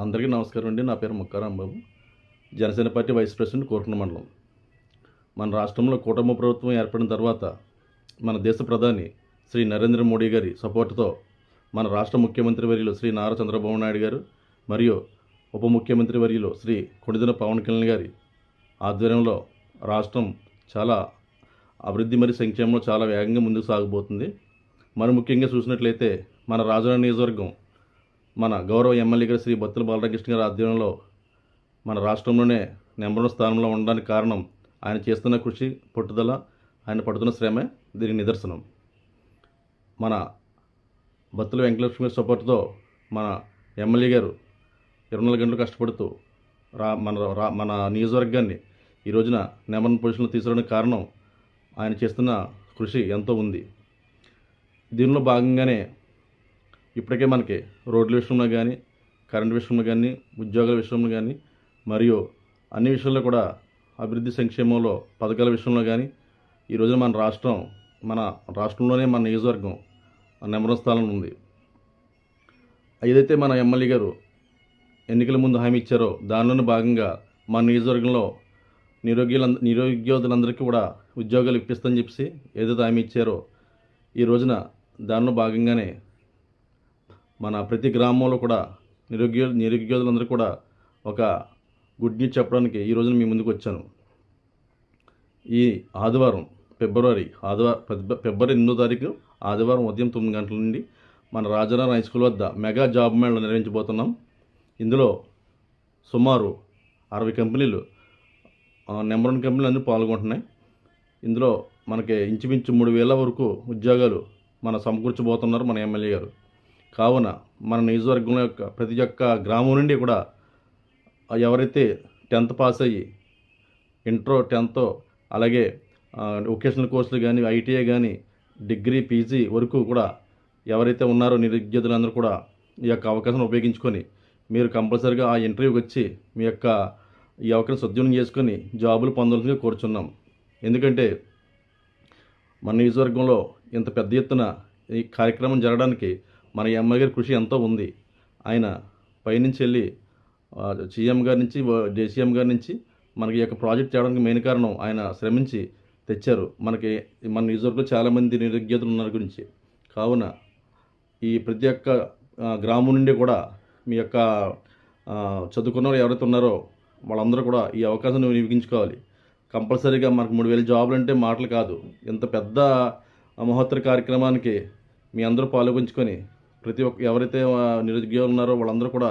అందరికీ నమస్కారం అండి. నా పేరు ముక్కారాం బాబు. జనసేన పార్టీ వైస్ ప్రెసిడెంట్ కోరుకున్న మండలం. మన రాష్ట్రంలో కూటమి ప్రభుత్వం ఏర్పడిన తర్వాత మన దేశ ప్రధాని శ్రీ నరేంద్ర మోడీ గారి సపోర్టుతో మన రాష్ట్ర ముఖ్యమంత్రి వర్యులు శ్రీ నారా చంద్రబాబు నాయుడు గారు మరియు ఉప ముఖ్యమంత్రి వర్యులు శ్రీ కొణిదెల పవన్ కళ్యాణ్ గారి ఆధ్వర్యంలో రాష్ట్రం చాలా అభివృద్ధి మరియు సంక్షేమంలో చాలా వేగంగా ముందుకు సాగబోతుంది. మరి ముఖ్యంగా చూసినట్లయితే మన రాజధాని నియోజకవర్గం మన గౌరవ ఎమ్మెల్యే గారు శ్రీ బత్తుల బాలరామకృష్ణ గారి ఆధ్వర్యంలో మన రాష్ట్రంలోనే నెంబర్ 1 స్థానంలో ఉండడానికి కారణం ఆయన చేస్తున్న కృషి, పట్టుదల, ఆయన పడుతున్న శ్రమే దీనికి నిదర్శనం. మన బత్తుల వెంకటలక్ష్మి గారి సపోర్టుతో మన ఎమ్మెల్యే గారు 24 గంటలు కష్టపడుతూ మన నియోజకవర్గాన్ని ఈ రోజున నెంబర్ 1 పొజిషన్లో తీసుకురావడానికి కారణం ఆయన చేస్తున్న కృషి ఎంతో ఉంది. దీనిలో భాగంగానే ఇప్పటికే మనకి రోడ్ల విషయంలో కానీ, కరెంటు విషయంలో కానీ, ఉద్యోగాల విషయంలో కానీ మరియు అన్ని విషయాల్లో కూడా అభివృద్ధి సంక్షేమంలో పథకాల విషయంలో కానీ ఈ రోజున మన రాష్ట్రంలోనే మన నియోజకవర్గం నెంబర్ 1 స్థానంలో ఉంది. ఏదైతే మన ఎమ్మెల్యే గారు ఎన్నికల ముందు హామీ ఇచ్చారో దానిలోని భాగంగా మన నియోజకవర్గంలో నిరుద్యోగులందరికీ కూడా ఉద్యోగాలు ఇప్పిస్తామని చెప్పి ఏదైతే హామీ ఇచ్చారో ఈ రోజున దానిలో భాగంగానే మన ప్రతి గ్రామంలో కూడా నిరుద్యోగులందరూ కూడా ఒక గుడ్ న్యూస్ చెప్పడానికి ఈ రోజున మీ ముందుకు వచ్చాను. ఈ ఆదివారం ఫిబ్రవరి 8వ తారీఖు ఆదివారం ఉదయం 9 గంటల నుండి మన రాజారాం హై స్కూల్ వద్ద మెగా జాబ్ మేళా నిర్వహించబోతున్నాం. ఇందులో సుమారు 60 కంపెనీలు, నెంబర్ 1 కంపెనీలు అన్నీ పాల్గొంటున్నాయి. ఇందులో మనకి ఇంచుమించు 3,000 వరకు ఉద్యోగాలు సమకూర్చబోతున్నారు మన ఎమ్మెల్యే గారు. కావున మన నియోజకవర్గంలో ప్రతి ఒక్క గ్రామం నుండి కూడా ఎవరైతే 10th పాస్ అయ్యి ఇంటర్ 10th అలాగే వొకేషనల్ కోర్సులు కానీ, ఐటీఐ కానీ, డిగ్రీ, పీజీ వరకు కూడా ఎవరైతే ఉన్నారో నిరుద్యోగులందరూ కూడా ఈ యొక్క అవకాశం ఉపయోగించుకొని మీరు కంపల్సరీగా ఆ ఇంటర్వ్యూకి వచ్చి ఈ అవకాశం సద్వినియోగం చేసుకొని జాబులు పొందాల్సిందిగా కోరుచున్నాం. ఎందుకంటే మన నియోజకవర్గంలో ఇంత పెద్ద ఎత్తున ఈ కార్యక్రమం జరగడానికి మన ఎమ్మెల్యే గారి కృషి ఎంతో ఉంది. ఆయన పైనుంచి వెళ్ళి సీఎం గారి నుంచి, జేసీఎం గారి నుంచి మనకి ఈ యొక్క ప్రాజెక్ట్ చేయడానికి మెయిన్ కారణం ఆయన శ్రమించి తెచ్చారు. మన నియోజకవర్గంలో చాలామంది నిరుద్యోగులు ఉన్నారు గురించి. కావున ఈ ప్రతి ఒక్క గ్రామం నుండి కూడా మీ యొక్క చదువుకున్న ఎవరైతే ఉన్నారో వాళ్ళందరూ కూడా ఈ అవకాశాన్ని వినియోగించుకోవాలి. కంపల్సరీగా మనకు 3,000 జాబులు అంటే మాటలు కాదు. ఇంత పెద్ద మహోత్తర కార్యక్రమానికి మీ అందరూ పాల్గొంచుకొని ఎవరైతే నిరుద్యోగులు ఉన్నారో వాళ్ళందరూ కూడా